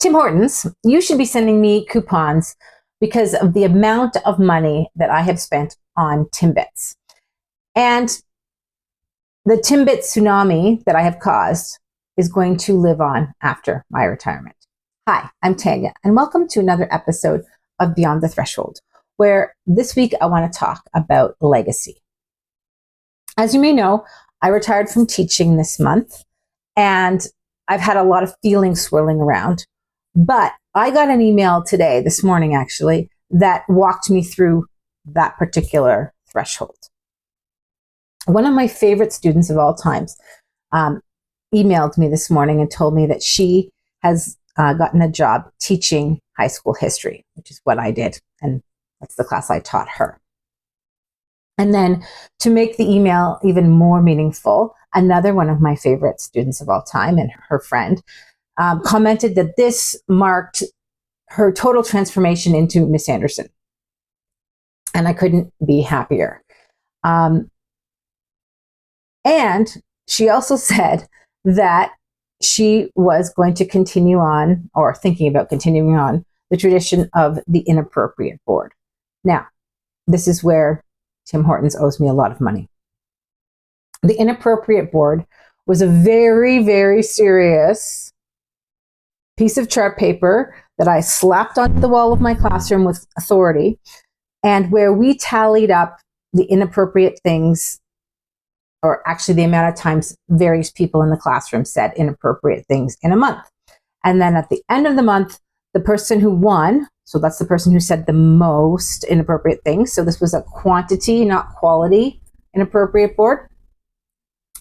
Tim Hortons, you should be sending me coupons because of the amount of money that I have spent on Timbits. And the Timbit tsunami that I have caused is going to live on after my retirement. Hi, I'm Tanya, and welcome to another episode of Beyond the Threshold, where this week I want to talk about legacy. As you may know, I retired from teaching this month, and I've had a lot of feelings swirling around. But I got an email today, this morning actually, that walked me through that particular threshold. One of my favorite students of all times emailed me this morning and told me that she has gotten a job teaching high school history, which is what I did. And that's the class I taught her. And then to make the email even more meaningful, another one of my favorite students of all time and her friend commented that this marked her total transformation into Miss Anderson. And I couldn't be happier. And she also said that she was going to continue on, or thinking about continuing on, the tradition of the inappropriate board. Now, this is where Tim Hortons owes me a lot of money. The inappropriate board was a very, very serious piece of chart paper that I slapped onto the wall of my classroom with authority, and where we tallied up the inappropriate things, or actually the amount of times various people in the classroom said inappropriate things in a month. And then at the end of the month, the person who won, so that's the person who said the most inappropriate things, so this was a quantity, not quality, inappropriate board,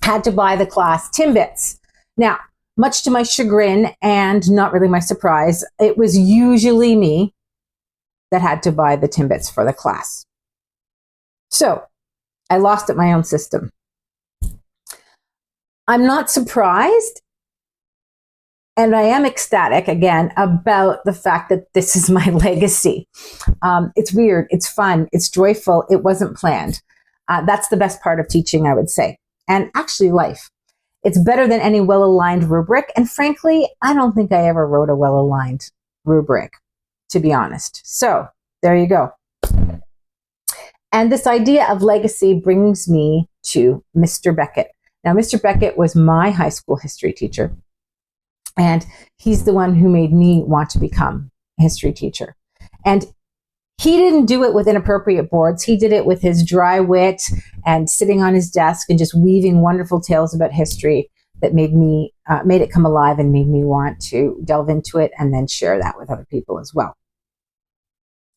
had to buy the class Timbits. Now, much to my chagrin and not really my surprise, it was usually me that had to buy the Timbits for the class. So I lost at my own system. I'm not surprised, and I am ecstatic again about the fact that this is my legacy. It's weird, it's fun, it's joyful, it wasn't planned. That's the best part of teaching, I would say, and actually life. It's better than any well-aligned rubric. And frankly, I don't think I ever wrote a well-aligned rubric, to be honest. So there you go. And this idea of legacy brings me to Mr. Beckett. Now, Mr. Beckett was my high school history teacher, and he's the one who made me want to become a history teacher. And he didn't do it with inappropriate boards. He did it with his dry wit and sitting on his desk and just weaving wonderful tales about history that made it come alive and made me want to delve into it and then share that with other people as well.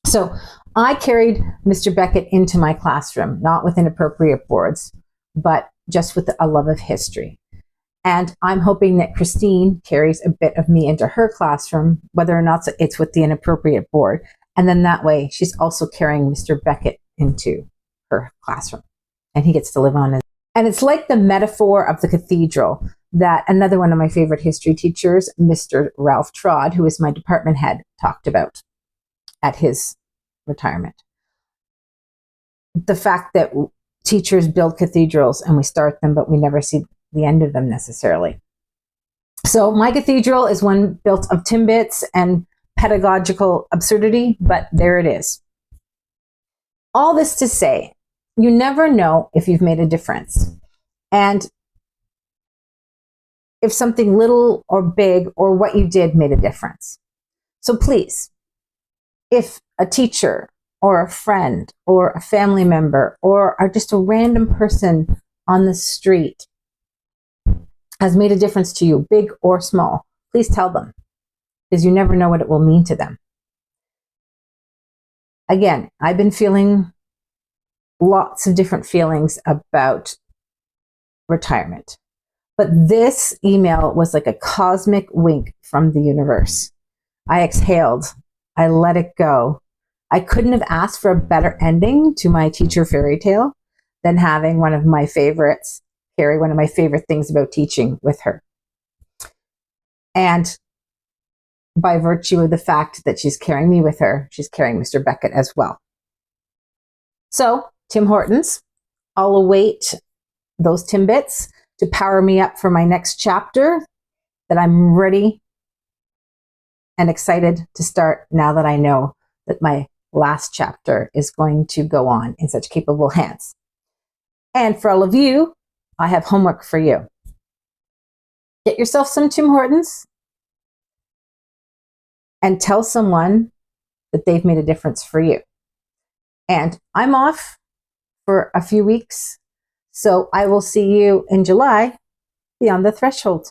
So I carried Mr. Beckett into my classroom, not with inappropriate boards, but just with a love of history. And I'm hoping that Christine carries a bit of me into her classroom, whether or not it's with the inappropriate board. And then that way, she's also carrying Mr. Beckett into her classroom. And he gets to live on it. And it's like the metaphor of the cathedral that another one of my favorite history teachers, Mr. Ralph Trod, who is my department head, talked about at his retirement. The fact that teachers build cathedrals and we start them, but we never see the end of them necessarily. So my cathedral is one built of Timbits and pedagogical absurdity, but there it is. All this to say, you never know if you've made a difference. And if something little or big or what you did made a difference. So please, if a teacher or a friend or a family member or just a random person on the street has made a difference to you, big or small, please tell them, because you never know what it will mean to them. Again, I've been feeling lots of different feelings about retirement, but this email was like a cosmic wink from the universe. I exhaled, I let it go. I couldn't have asked for a better ending to my teacher fairy tale than having one of my favorites carry one of my favorite things about teaching with her. And by virtue of the fact that she's carrying me with her, she's carrying Mr. Beckett as well. So, Tim Hortons, I'll await those Timbits to power me up for my next chapter that I'm ready and excited to start now that I know that my last chapter is going to go on in such capable hands. And for all of you, I have homework for you. Get yourself some Tim Hortons and tell someone that they've made a difference for you. And I'm off for a few weeks, so I will see you in July beyond the threshold.